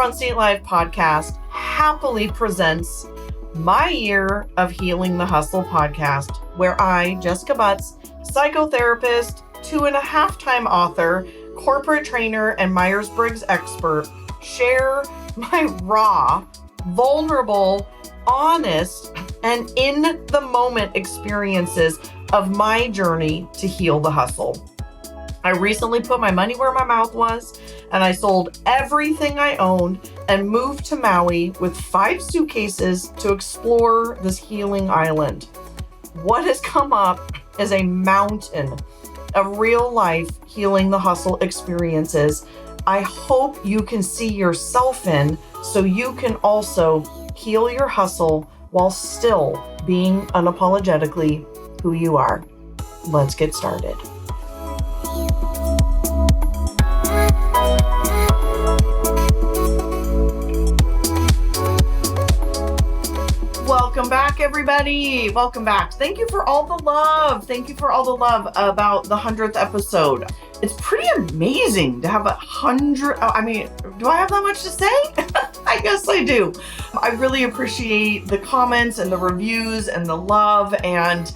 Front Seat Live podcast happily presents my Year of Healing the Hustle podcast, where I, Jessica Butts, psychotherapist, 2.5-time author, corporate trainer, and Myers-Briggs expert, share my raw, vulnerable, honest, and in the moment experiences of my journey to heal the hustle. I recently put my money where my mouth was, and I sold everything I owned and moved to Maui with 5 suitcases to explore this healing island. What has come up is a mountain of real life healing the hustle experiences I hope you can see yourself in, so you can also heal your hustle while still being unapologetically who you are. Let's get started. Welcome back, everybody. Welcome back. Thank you for all the love. Thank you for all the love about the 100th episode. It's pretty amazing to have 100. I mean, do I have that much to say? I guess I do. I really appreciate the comments and the reviews and the love, and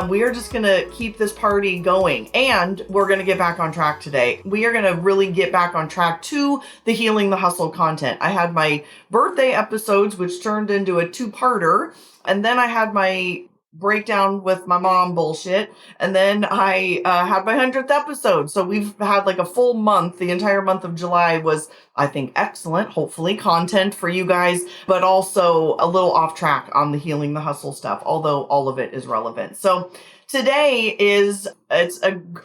we are just going to keep this party going, and we're going to get back on track today. We are going to really get back on track to the Healing the Hustle content. I had my birthday episodes, which turned into a 2-parter, and then I had my breakdown with my mom bullshit, and then I had my 100th episode. So we've had like a full month. The entire month of July was, I think, excellent, hopefully, content for you guys, but also a little off track on the Healing the Hustle stuff, although all of it is relevant. So today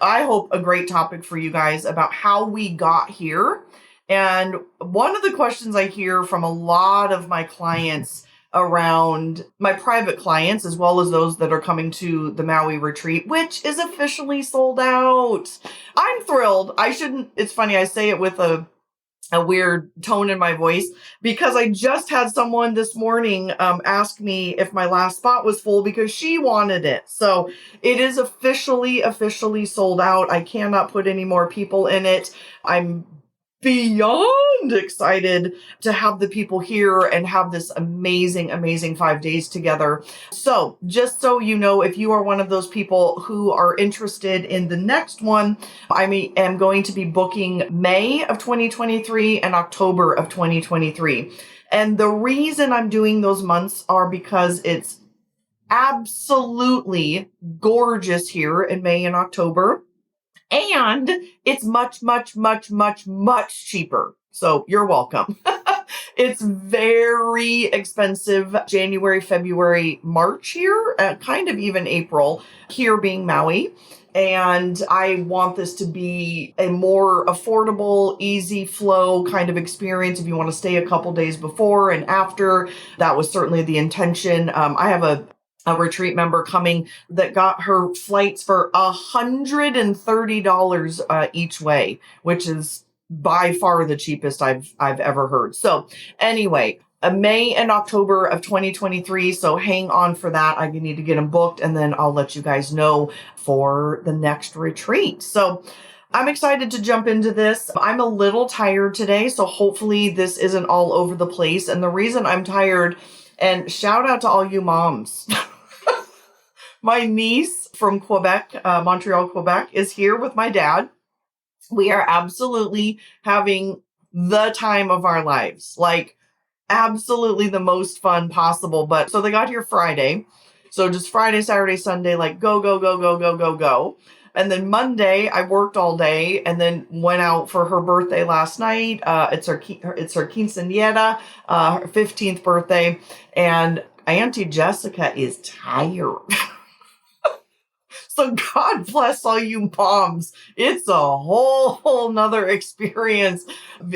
I hope, a great topic for you guys about how we got here. And one of the questions I hear from a lot of my clients around, my private clients, as well as those that are coming to the Maui retreat, which is officially sold out. I'm thrilled. It's funny, I say it with a weird tone in my voice, because I just had someone this morning ask me if my last spot was full because she wanted it. So it is officially sold out. I cannot put any more people in it. I'm beyond excited to have the people here and have this amazing 5 days together. So just so you know, if you are one of those people who are interested in the next one, I am going to be booking May of 2023 and October of 2023. And the reason I'm doing those months are because it's absolutely gorgeous here in May and October. And it's much cheaper. So you're welcome. It's very expensive January, February, March here, kind of even April, here being Maui. And I want this to be a more affordable, easy flow kind of experience. If you want to stay a couple days before and after, that was certainly the intention. I have a retreat member coming that got her flights for $130 each way, which is by far the cheapest I've ever heard. So anyway, May and October of 2023. So hang on for that. I need to get them booked, and then I'll let you guys know for the next retreat. So I'm excited to jump into this. I'm a little tired today, so hopefully this isn't all over the place. And the reason I'm tired, and shout out to all you moms. My niece from Quebec, Montreal, Quebec, is here with my dad. We are absolutely having the time of our lives, like absolutely the most fun possible. But so they got here Friday. So just Friday, Saturday, Sunday, like go. And then Monday, I worked all day and then went out for her birthday last night. It's her quinceañera, her 15th birthday. And Auntie Jessica is tired. So God bless all you moms. It's a whole nother experience.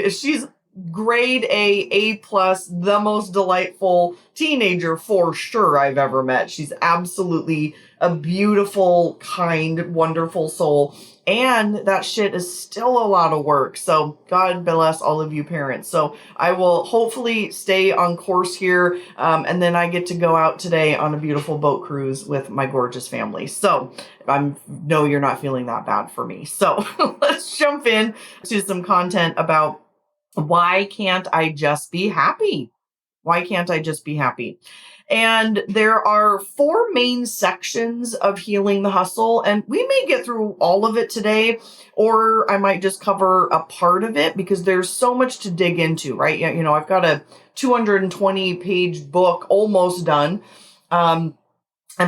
She's grade A+, the most delightful teenager for sure I've ever met. She's absolutely a beautiful, kind, wonderful soul. And that shit is still a lot of work. So God bless all of you parents. So I will hopefully stay on course here. And then I get to go out today on a beautiful boat cruise with my gorgeous family. So I know you're not feeling that bad for me. So let's jump in to some content about Why can't I just be happy? Why can't I just be happy? And there are 4 main sections of healing the hustle, and we may get through all of it today, or I might just cover a part of it because there's so much to dig into, right? I've got a 220 page book almost done. And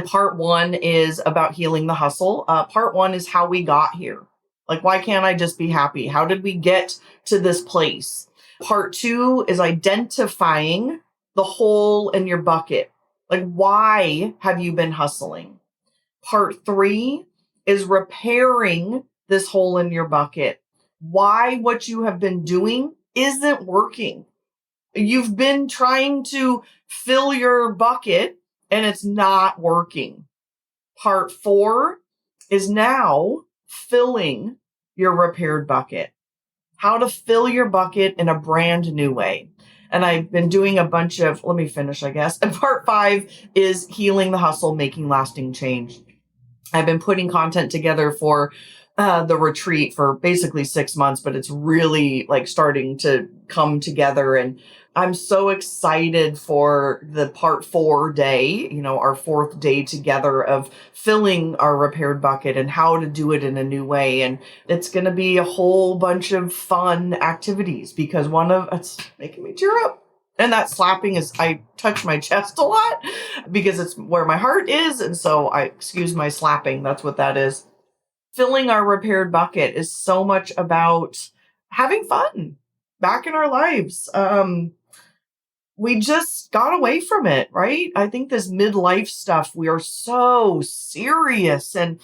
part 1 is about healing the hustle. Part 1 is how we got here. Like, why can't I just be happy? How did we get to this place? Part 2 is identifying the hole in your bucket. Like, why have you been hustling? Part 3 is repairing this hole in your bucket. Why what you have been doing isn't working. You've been trying to fill your bucket and it's not working. Part 4 is now filling your repaired bucket. How to fill your bucket in a brand new way. And I've been doing a bunch of, let me finish, I guess. And part 5 is healing the hustle, making lasting change. I've been putting content together for the retreat for basically 6 months, but it's really like starting to come together. And I'm so excited for the part 4 day, our 4th day together of filling our repaired bucket and how to do it in a new way. And it's going to be a whole bunch of fun activities because it's making me tear up. And that slapping is, I touch my chest a lot because it's where my heart is. And so excuse my slapping. That's what that is. Filling our repaired bucket is so much about having fun back in our lives. We just got away from it, right? I think this midlife stuff, we are so serious and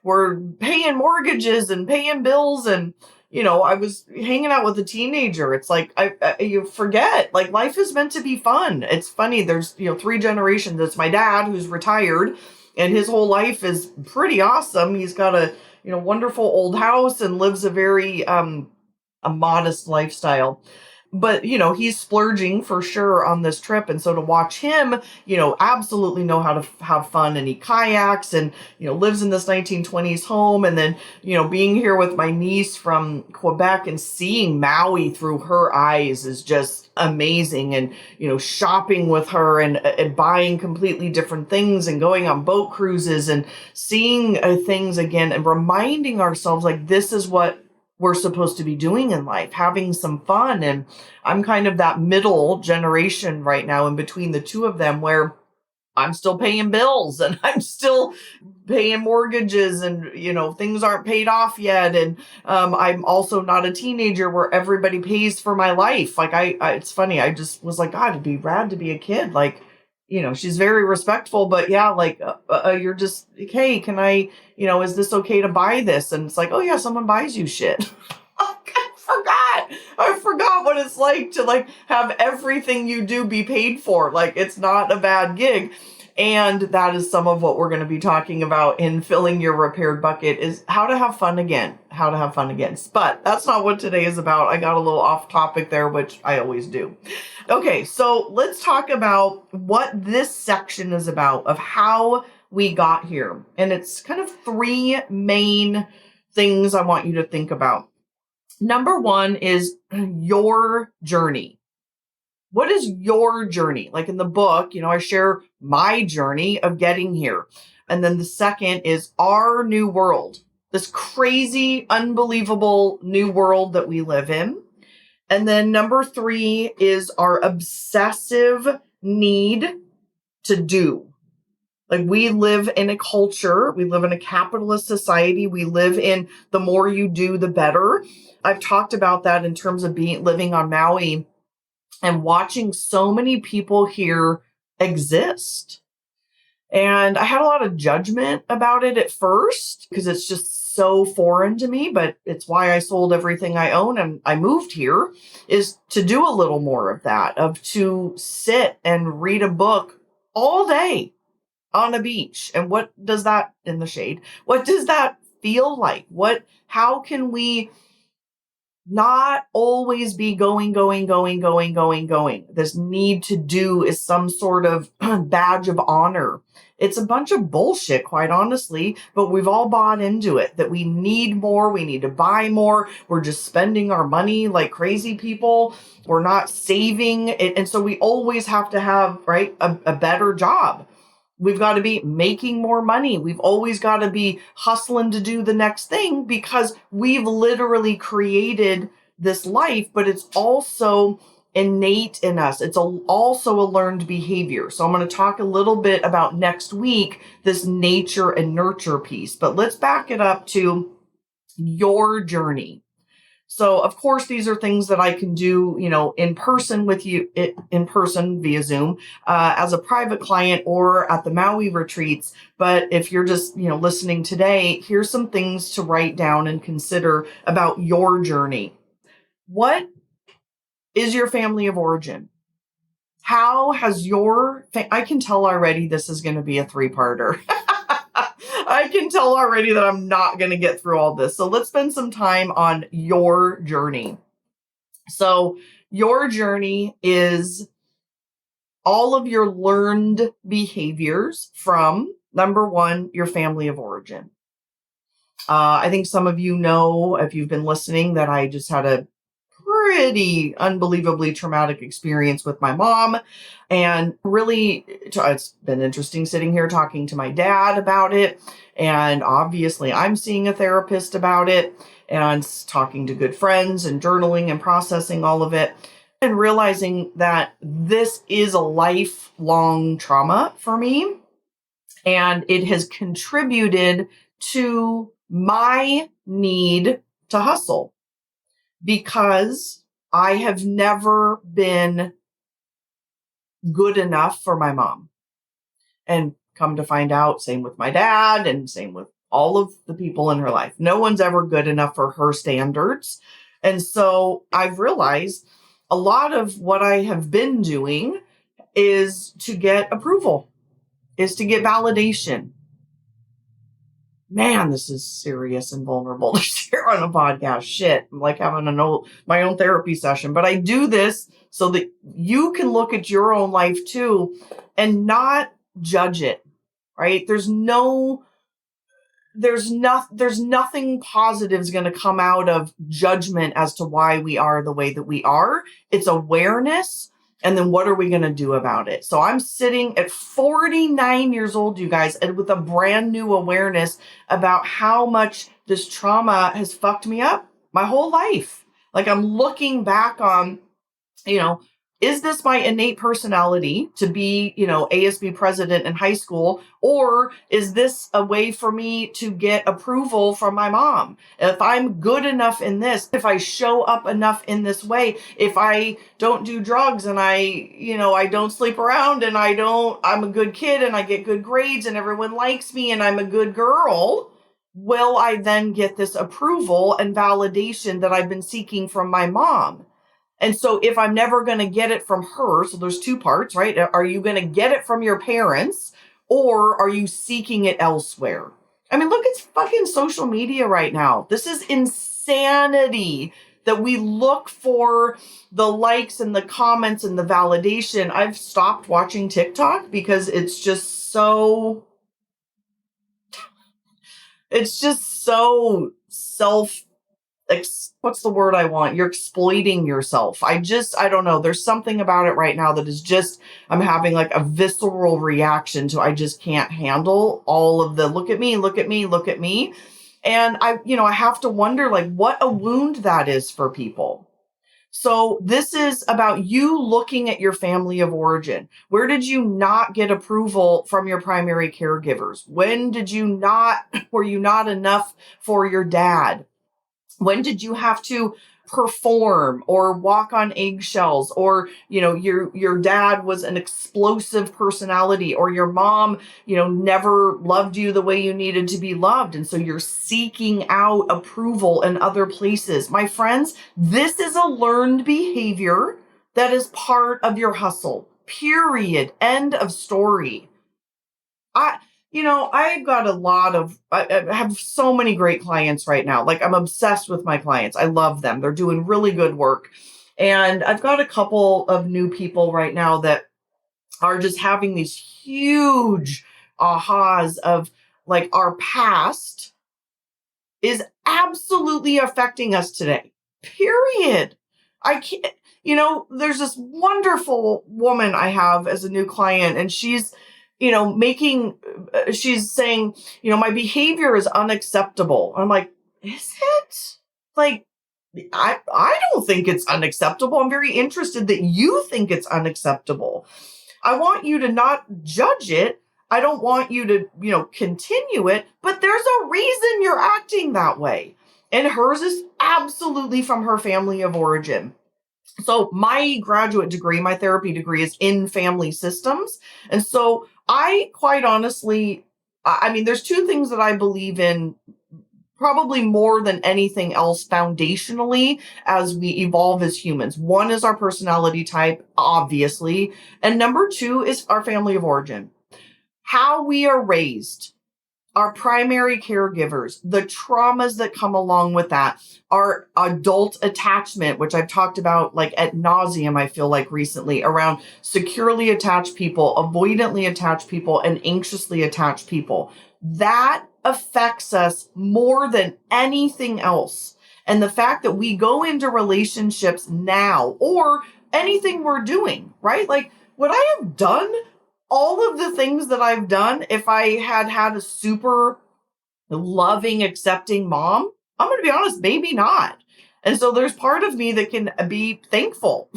we're paying mortgages and paying bills. And, I was hanging out with a teenager. It's like, you forget, like, life is meant to be fun. It's funny. There's, 3 generations. It's my dad who's retired and his whole life is pretty awesome. He's got a, wonderful old house and lives a very, a modest lifestyle. But, he's splurging for sure on this trip. And so to watch him, absolutely know how to have fun, and he kayaks and, lives in this 1920s home. And then, being here with my niece from Quebec and seeing Maui through her eyes is just amazing. And, shopping with her and buying completely different things and going on boat cruises and seeing things again and reminding ourselves like, this is what we're supposed to be doing in life, having some fun. And I'm kind of that middle generation right now in between the two of them where I'm still paying bills and I'm still paying mortgages and, things aren't paid off yet. And I'm also not a teenager where everybody pays for my life. Like it's funny. I just was like, God, it'd be rad to be a kid. Like, she's very respectful, but yeah, like, you're just, hey, can I, is this okay to buy this? And it's like, oh yeah, someone buys you shit. I forgot what it's like to like have everything you do be paid for. Like, it's not a bad gig. And that is some of what we're going to be talking about in filling your repaired bucket is how to have fun again, But that's not what today is about. I got a little off topic there, which I always do. Okay, so let's talk about what this section is about of how we got here. And it's kind of 3 main things I want you to think about. Number 1 is your journey. What is your journey? Like in the book, I share my journey of getting here. And then the second is our new world, this crazy, unbelievable new world that we live in. And then number 3 is our obsessive need to do. Like, we live in a culture, we live in a capitalist society, we live in the more you do, the better. I've talked about that in terms of living on Maui and watching so many people here exist. And I had a lot of judgment about it at first because it's just so foreign to me, but it's why I sold everything I own and I moved here, is to do a little more of that, of to sit and read a book all day on a beach. And what does that, in the shade, what does that feel like? How can we not always be going, going, going, going, going, going. This need to do is some sort of badge of honor. It's a bunch of bullshit, quite honestly, but we've all bought into it that we need more. We need to buy more. We're just spending our money like crazy people. We're not saving it. And so we always have to have, right, a better job. We've got to be making more money. We've always got to be hustling to do the next thing because we've literally created this life, but it's also innate in us. It's also a learned behavior. So I'm going to talk a little bit about next week, this nature and nurture piece, but let's back it up to your journey. So, of course, these are things that I can do, in person with you, in person via Zoom, as a private client or at the Maui retreats. But if you're just, listening today, here's some things to write down and consider about your journey. What is your family of origin? How has I can tell already this is going to be a 3-parter. I can tell already that I'm not going to get through all this. So let's spend some time on your journey. So your journey is all of your learned behaviors from, number 1, your family of origin. I think some of you know, if you've been listening, that I just had a pretty unbelievably traumatic experience with my mom. And really, it's been interesting sitting here talking to my dad about it. And obviously, I'm seeing a therapist about it and talking to good friends and journaling and processing all of it and realizing that this is a lifelong trauma for me. And it has contributed to my need to hustle, because I have never been good enough for my mom. And come to find out, same with my dad and same with all of the people in her life. No one's ever good enough for her standards. And so I've realized a lot of what I have been doing is to get approval, is to get validation. Man, this is serious and vulnerable to share on a podcast. Shit, I'm like having my own therapy session. But I do this so that you can look at your own life too and not judge it, right? There's nothing positive is going to come out of judgment as to why we are the way that we are. It's awareness. And then what are we going to do about it? So I'm sitting at 49 years old, you guys, and with a brand new awareness about how much this trauma has fucked me up my whole life. Like, I'm looking back on, is this my innate personality to be, ASB president in high school? Or is this a way for me to get approval from my mom? If I'm good enough in this, if I show up enough in this way, if I don't do drugs and I don't sleep around and I'm a good kid and I get good grades and everyone likes me and I'm a good girl, will I then get this approval and validation that I've been seeking from my mom? And so if I'm never going to get it from her, so there's 2 parts, right? Are you going to get it from your parents or are you seeking it elsewhere? I mean, look, it's fucking social media right now. This is insanity that we look for the likes and the comments and the validation. I've stopped watching TikTok because it's just so what's the word I want? You're exploiting yourself. I don't know. There's something about it right now that is just, I'm having like a visceral reaction to, I just can't handle all of the look at me, look at me, look at me. And I have to wonder like what a wound that is for people. So this is about you looking at your family of origin. Where did you not get approval from your primary caregivers? When were you not enough for your dad? When did you have to perform or walk on eggshells? Or, your dad was an explosive personality, or your mom, never loved you the way you needed to be loved. And so you're seeking out approval in other places. My friends, this is a learned behavior that is part of your hustle. Period. End of story. I've got I have so many great clients right now. Like, I'm obsessed with my clients. I love them. They're doing really good work. And I've got a couple of new people right now that are just having these huge ahas of like our past is absolutely affecting us today. Period. I can't, there's this wonderful woman I have as a new client, and she's, she's saying, my behavior is unacceptable. I'm like, is it? Like, I don't think it's unacceptable. I'm very interested that you think it's unacceptable. I want you to not judge it. I don't want you to, continue it, but there's a reason you're acting that way. And hers is absolutely from her family of origin. So my graduate degree, my therapy degree is in family systems. And so I quite honestly, there's two things that I believe in probably more than anything else foundationally as we evolve as humans. One is our personality type, obviously. And number two is our family of origin. How we are raised, our primary caregivers, the traumas that come along with that, our adult attachment, which I've talked about like ad nauseum, I feel like recently, around securely attached people, avoidantly attached people, and anxiously attached people. That affects us more than anything else. And the fact that we go into relationships now or anything we're doing, right? Like, would I have done all of the things that I've done if I had a super loving, accepting mom? I'm going to be honest, maybe not. And so there's part of me that can be thankful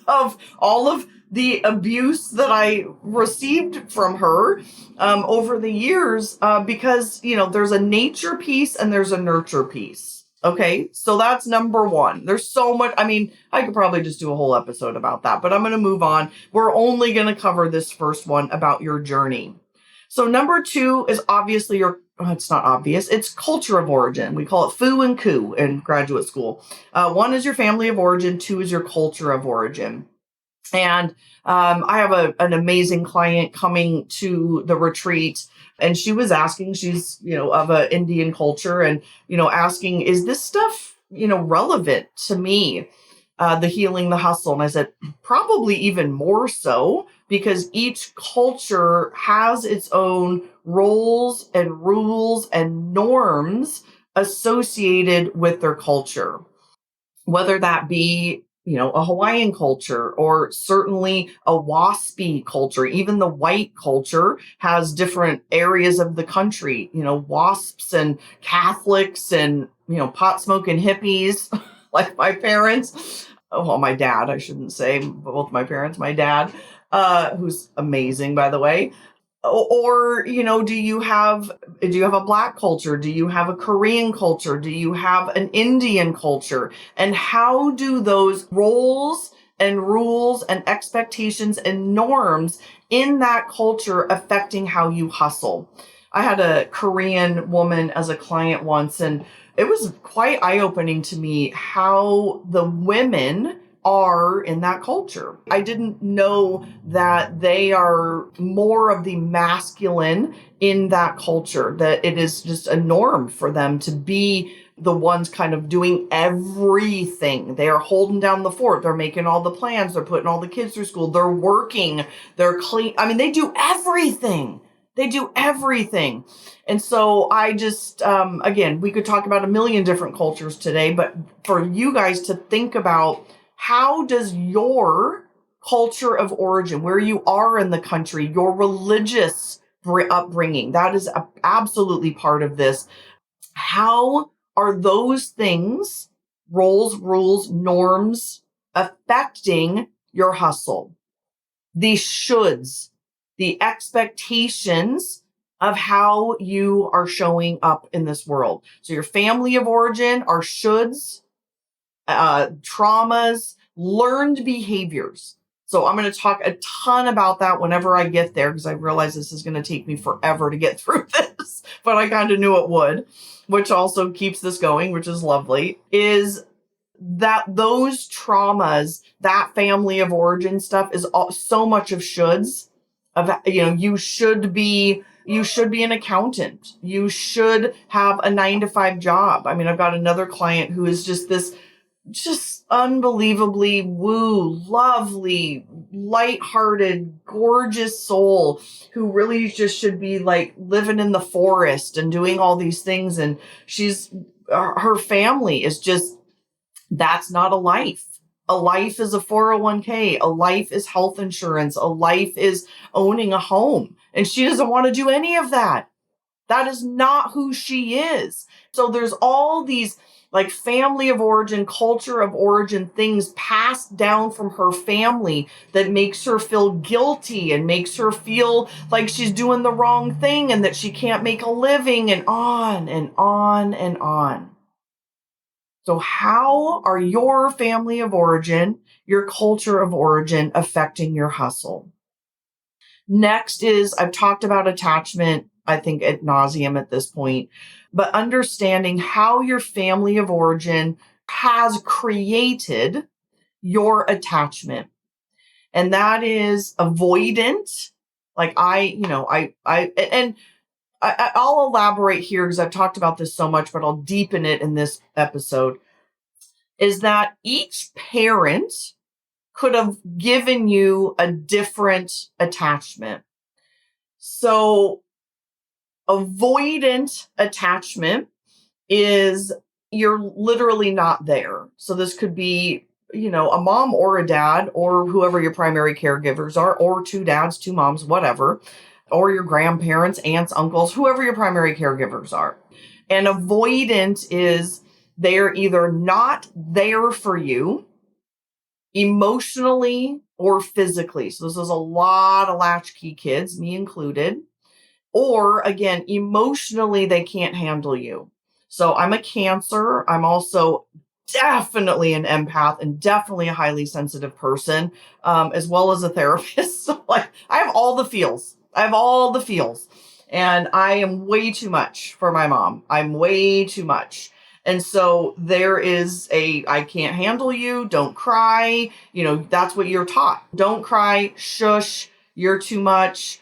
of all of the abuse that I received from her over the years because, there's a nature piece and there's a nurture piece. Okay, so that's number one. There's so much. I could probably just do a whole episode about that, but I'm going to move on. We're only going to cover this first one about your journey. So number two is obviously it's not obvious. It's culture of origin. We call it FU and KU in graduate school. One is your family of origin. Two is your culture of origin. And I have an amazing client coming to the retreat, and she was asking, she's, of an Indian culture, and, asking, is this stuff, relevant to me? The healing, the hustle. And I said, probably even more so, because each culture has its own roles and rules and norms associated with their culture, whether that be, a Hawaiian culture or certainly a WASPy culture. Even the white culture has different areas of the country, WASPs and Catholics and, pot smoking hippies like my parents. Well, my dad, I shouldn't say both my parents, my dad, who's amazing, by the way. Or, do you have a Black culture? Do you have a Korean culture? Do you have an Indian culture? And how do those roles and rules and expectations and norms in that culture affecting how you hustle? I had a Korean woman as a client once, and it was quite eye-opening to me how the women are in that culture. I didn't know that they are more of the masculine in that culture, that it is just a norm for them to be the ones kind of doing everything. They are holding down the fort. They're making all the plans. They're putting all the kids through school. They're working. They're clean. They do everything. They do everything. And so I just, again, we could talk about a million different cultures today, but for you guys to think about, how does your culture of origin, where you are in the country, your religious upbringing, that is absolutely part of this. How are those things, roles, rules, norms, affecting your hustle? The shoulds, the expectations of how you are showing up in this world. So your family of origin are shoulds, traumas, learned behaviors. So I'm going to talk a ton about that whenever I get there, because I realize this is going to take me forever to get through this, but I kind of knew it would, which also keeps this going, which is lovely, is that those traumas, that family of origin stuff is so much of shoulds, You should be an accountant. You should have a 9 to 5 job. I mean, I've got another client who is just unbelievably lovely, lighthearted, gorgeous soul who really just should be like living in the forest and doing all these things. And her family is just, that's not a life. A life is a 401k. A life is health insurance. A life is owning a home. And she doesn't want to do any of that. That is not who she is. So there's all these like family of origin, culture of origin things passed down from her family that makes her feel guilty and makes her feel like she's doing the wrong thing and that she can't make a living, and on and on and on. So how are your family of origin, your culture of origin affecting your hustle? Next is, I've talked about attachment, I think ad nauseum at this point, but understanding how your family of origin has created your attachment. And that is avoidant. Like I'll elaborate here because I've talked about this so much, but I'll deepen it in this episode, is that each parent could have given you a different attachment. So avoidant attachment is you're literally not there. So this could be, a mom or a dad or whoever your primary caregivers are, or 2 dads, 2 moms, whatever, or your grandparents, aunts, uncles, whoever your primary caregivers are. And avoidant is they're either not there for you emotionally or physically. So this is a lot of latchkey kids, me included. Or again, emotionally, they can't handle you. So I'm a Cancer. I'm also definitely an empath and definitely a highly sensitive person, as well as a therapist. So like I have all the feels. And I am way too much for my mom. I'm way too much. And so there is I can't handle you. Don't cry. That's what you're taught. Don't cry. Shush. You're too much.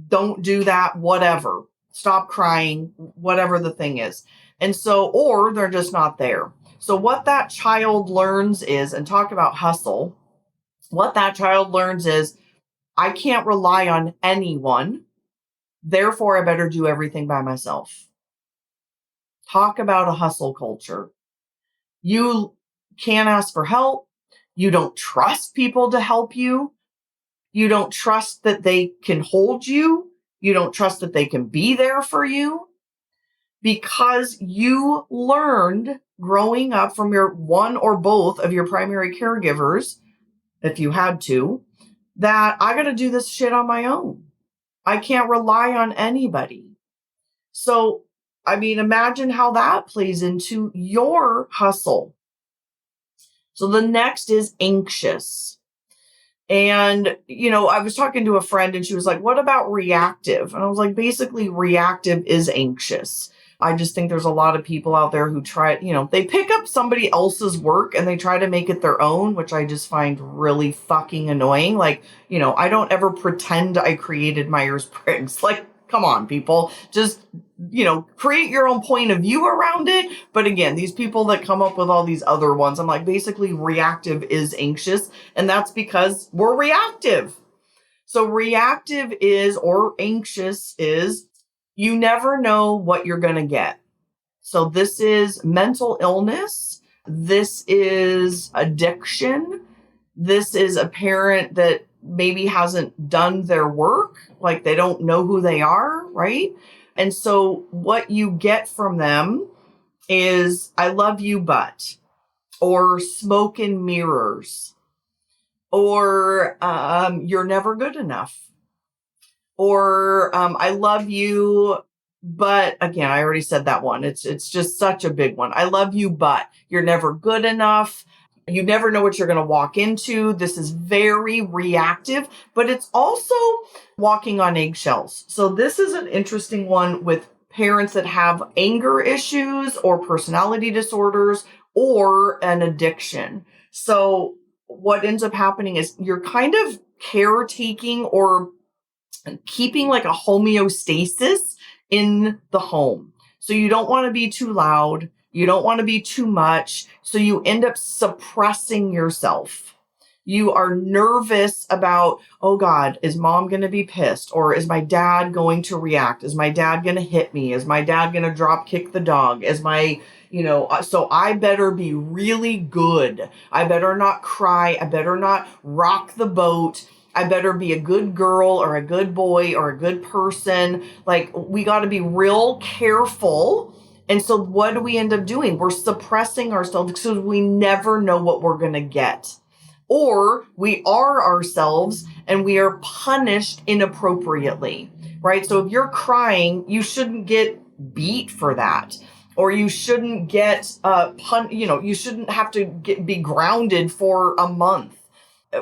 Don't do that. Whatever. Stop crying. Whatever the thing is. And so, or they're just not there. So what that child learns is, and talk about hustle, what that child learns is, I can't rely on anyone. Therefore, I better do everything by myself. Talk about a hustle culture. You can't ask for help. You don't trust people to help you. You don't trust that they can hold you. You don't trust that they can be there for you, because you learned growing up from your one or both of your primary caregivers, if you had to, that I got to do this shit on my own. I can't rely on anybody. So, I mean, imagine how that plays into your hustle. So the next is anxious. And, I was talking to a friend and she was like, what about reactive? And I was like, basically reactive is anxious. I just think there's a lot of people out there who try, they pick up somebody else's work and they try to make it their own, which I just find really fucking annoying. Like, I don't ever pretend I created Myers-Briggs. Like, come on, people, just, create your own point of view around it. But again, these people that come up with all these other ones, I'm like, basically reactive is anxious. And that's because we're reactive. So reactive is, or anxious is, you never know what you're going to get. So this is mental illness. This is addiction. This is a parent that maybe hasn't done their work. Like they don't know who they are, right? And so what you get from them is, I love you, but, or smoke and mirrors, or you're never good enough. Or I love you, but again, I already said that one. It's just such a big one. I love you, but you're never good enough. You never know what you're going to walk into. This is very reactive, but it's also walking on eggshells. So this is an interesting one with parents that have anger issues or personality disorders or an addiction. So what ends up happening is you're kind of caretaking or keeping like a homeostasis in the home. So you don't want to be too loud. You don't want to be too much. So you end up suppressing yourself. You are nervous about, oh God, is mom going to be pissed? Or is my dad going to react? Is my dad going to hit me? Is my dad going to drop kick the dog? Is my, so I better be really good. I better not cry. I better not rock the boat. I better be a good girl or a good boy or a good person. Like, we got to be real careful. And so what do we end up doing? We're suppressing ourselves because we never know what we're going to get. Or we are ourselves and we are punished inappropriately, right? So if you're crying, you shouldn't get beat for that. Or you shouldn't get, you shouldn't have to be grounded for a month.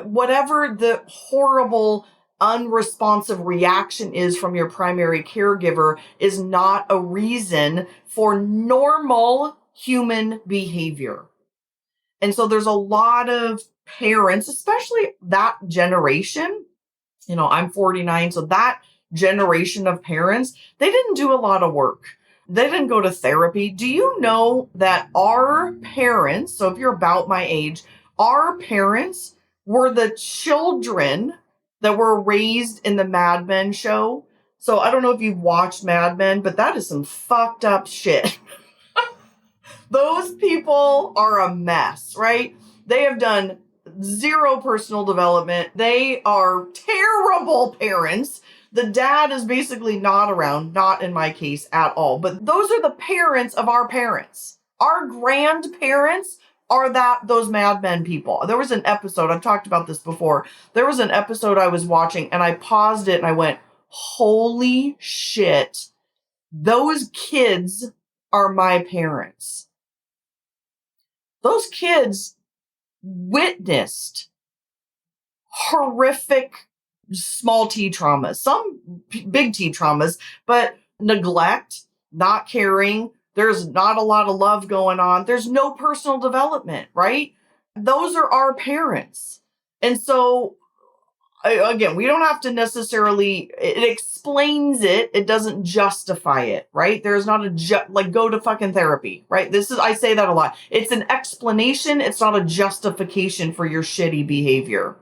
Whatever the horrible, unresponsive reaction is from your primary caregiver is not a reason for normal human behavior. And so there's a lot of parents, especially that generation, I'm 49, so that generation of parents, they didn't do a lot of work. They didn't go to therapy. Do you know that our parents, so if you're about my age, our parents were the children that were raised in the Mad Men show? So I don't know if you've watched Mad Men, but that is some fucked up shit. Those people are a mess, right? They have done zero personal development. They are terrible parents. The dad is basically not around, not in my case at all. But those are the parents of our parents. Our grandparents are those Mad Men people. There was an episode, I've talked about this before. There was an episode I was watching and I paused it and I went, holy shit, those kids are my parents. Those kids witnessed horrific small T traumas, some big T traumas, but neglect, not caring. There's not a lot of love going on. There's no personal development, right? Those are our parents. And so, again, we don't have to necessarily, it explains it. It doesn't justify it, right? There's not go to fucking therapy, right? I say that a lot. It's an explanation. It's not a justification for your shitty behavior.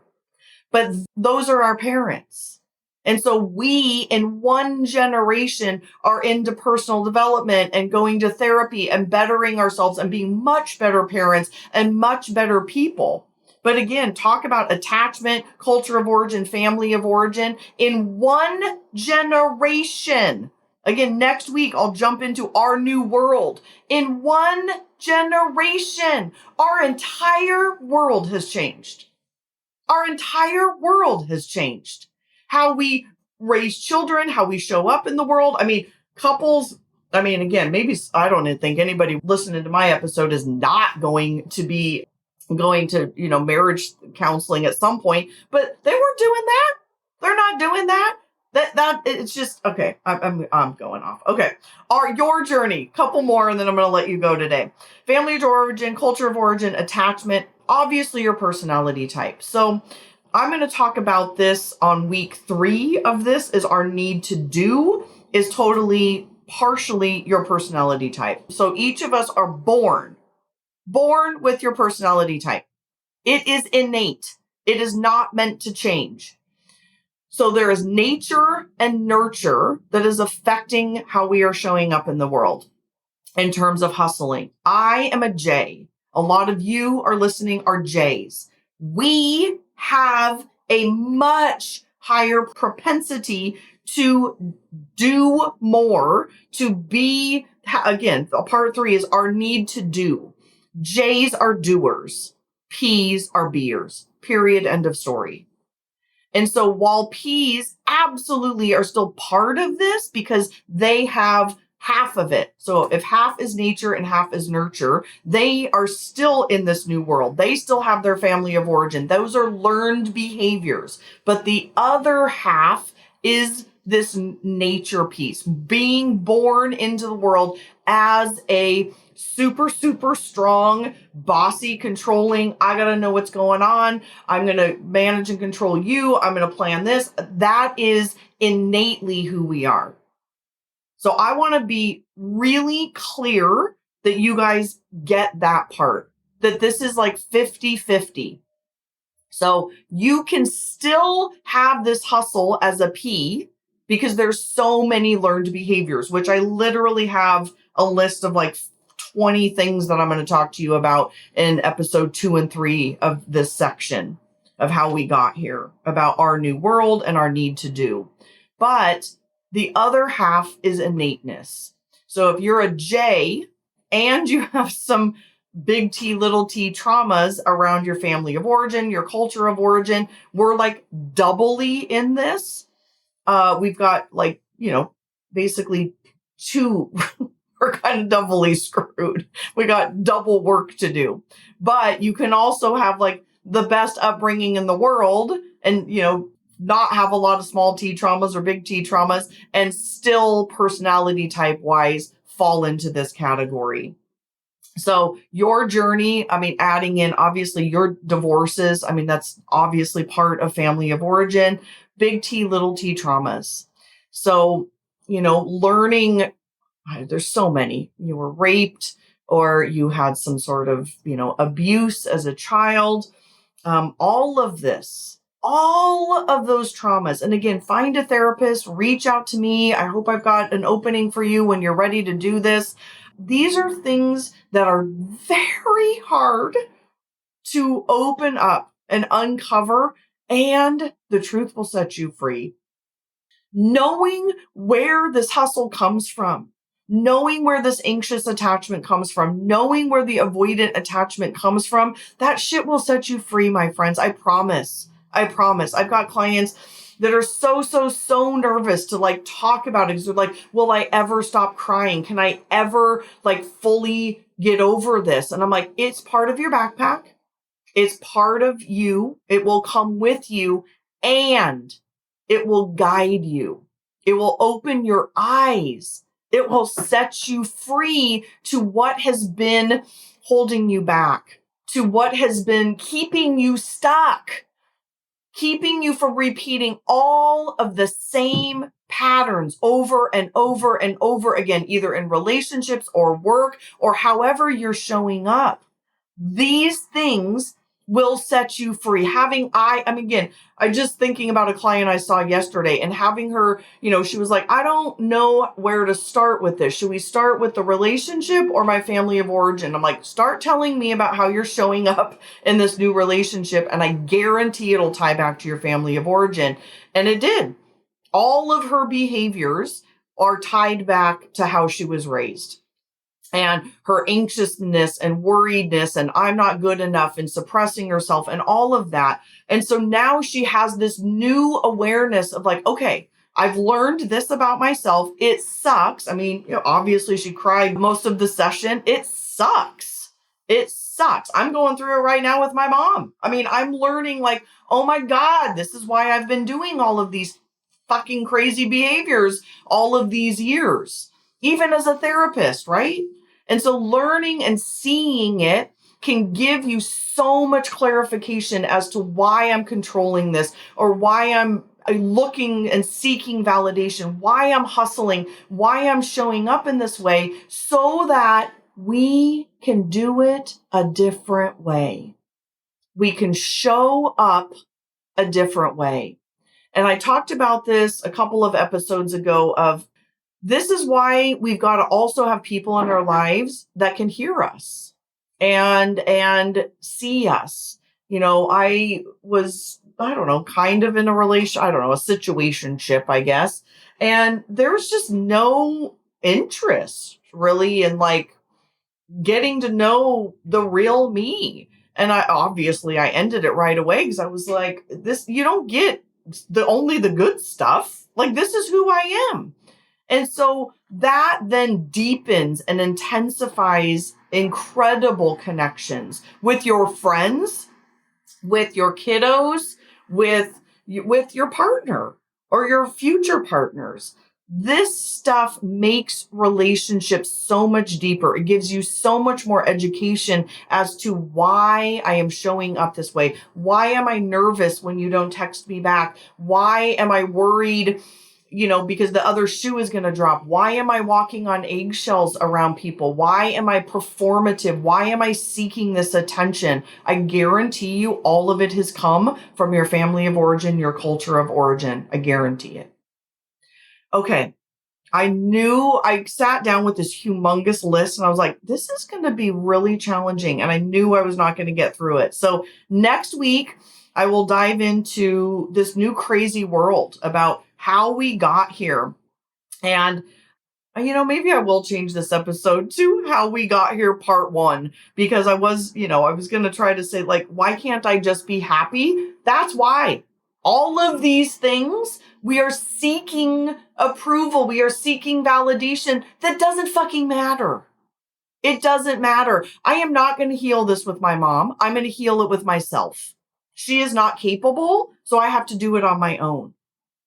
But those are our parents. And so we, in one generation, are into personal development and going to therapy and bettering ourselves and being much better parents and much better people. But again, talk about attachment, culture of origin, family of origin in one generation. Again, next week, I'll jump into our new world. In one generation, our entire world has changed. Our entire world has changed. How we raise children, how we show up in the world. I mean, couples, again, maybe I don't think anybody listening to my episode is not going to marriage counseling at some point, but they weren't doing that. They're not doing that. That it's just, okay, I'm going off. Okay. Your journey, couple more, and then I'm going to let you go today. Family of origin, culture of origin, attachment, obviously your personality type. So I'm going to talk about this on week 3 of this is our need to do is totally partially your personality type. So each of us are born with your personality type. It is innate. It is not meant to change. So there is nature and nurture that is affecting how we are showing up in the world in terms of hustling. I am a J. A lot of you are listening are Js. We have a much higher propensity to do more, to be, again, part 3 is our need to do. J's are doers. P's are beers. Period. End of story. And so while P's absolutely are still part of this because they have half of it. So if half is nature and half is nurture, they are still in this new world. They still have their family of origin. Those are learned behaviors. But the other half is this nature piece, being born into the world as a super, super strong, bossy, controlling, I got to know what's going on. I'm going to manage and control you. I'm going to plan this. That is innately who we are. So I want to be really clear that you guys get that part, that this is like 50-50. So you can still have this hustle as a P because there's so many learned behaviors, which I literally have a list of like 20 things that I'm going to talk to you about in episode 2 and 3 of this section of how we got here, about our new world and our need to do. But the other half is innateness. So if you're a J and you have some big T, little t traumas around your family of origin, your culture of origin, we're like doubly in this. We've got like, basically two, we're kind of doubly screwed. We got double work to do. But you can also have like the best upbringing in the world and, not have a lot of small T traumas or big T traumas and still personality type wise fall into this category. So your journey, adding in obviously your divorces, that's obviously part of family of origin, big T, little t traumas. So, learning, there's so many. You were raped or you had some sort of, abuse as a child. All of this, all of those traumas. And again, find a therapist, reach out to me. I hope I've got an opening for you when you're ready to do this. These are things that are very hard to open up and uncover, and the truth will set you free. Knowing where this hustle comes from, knowing where this anxious attachment comes from, knowing where the avoidant attachment comes from, that shit will set you free, my friends. I promise. I promise. I've got clients that are so nervous to like talk about it because they're like, will I ever stop crying? Can I ever like fully get over this? And I'm like, it's part of your backpack. It's part of you. It will come with you and it will guide you. It will open your eyes. It will set you free to what has been holding you back, to what has been keeping you stuck, keeping you from repeating all of the same patterns over and over and over again, either in relationships or work or however you're showing up. These things will set you free. I just thinking about a client I saw yesterday and having her, she was like, I don't know where to start with this. Should we start with the relationship or my family of origin? I'm like, start telling me about how you're showing up in this new relationship. And I guarantee it'll tie back to your family of origin. And it did. All of her behaviors are tied back to how she was raised. And her anxiousness and worriedness and I'm not good enough and suppressing herself and all of that. And so now she has this new awareness of like, okay, I've learned this about myself. It sucks. Obviously she cried most of the session. It sucks. It sucks. I'm going through it right now with my mom. I'm learning like, oh my God, this is why I've been doing all of these fucking crazy behaviors all of these years, even as a therapist, right? And so learning and seeing it can give you so much clarification as to why I'm controlling this or why I'm looking and seeking validation, why I'm hustling, why I'm showing up in this way so that we can do it a different way. We can show up a different way. And I talked about this a couple of episodes ago of this is why we've got to also have people in our lives that can hear us and see us. I was, kind of in a situationship, I guess. And there's just no interest really in like getting to know the real me. And I ended it right away because I was like, you don't get only the good stuff. Like, this is who I am. And so that then deepens and intensifies incredible connections with your friends, with your kiddos, with your partner or your future partners. This stuff makes relationships so much deeper. It gives you so much more education as to why I am showing up this way. Why am I nervous when you don't text me back? Why am I worried because the other shoe is going to drop. Why am I walking on eggshells around people? Why am I performative? Why am I seeking this attention? I guarantee you all of it has come from your family of origin, your culture of origin. I guarantee it. Okay. I sat down with this humongous list and I was like, this is going to be really challenging. And I knew I was not going to get through it. So next week, I will dive into this new crazy world about how we got here. And, maybe I will change this episode to how we got here part 1, because I was going to try to say, like, why can't I just be happy? That's why. All of these things, we are seeking approval. We are seeking validation. That doesn't fucking matter. It doesn't matter. I am not going to heal this with my mom. I'm going to heal it with myself. She is not capable, so I have to do it on my own.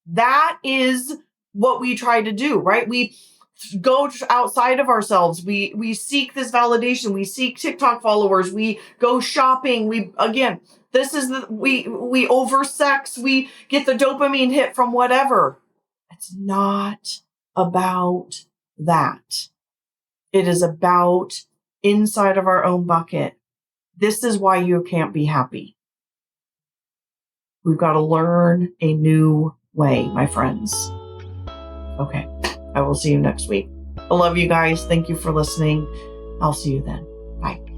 That is what we try to do, right? We go outside of ourselves. We seek this validation. We seek TikTok followers. We go shopping. We oversex. We get the dopamine hit from whatever. It's not about that. It is about inside of our own bucket. This is why you can't be happy. We've got to learn a new way, my friends. Okay. I will see you next week. I love you guys. Thank you for listening. I'll see you then. Bye.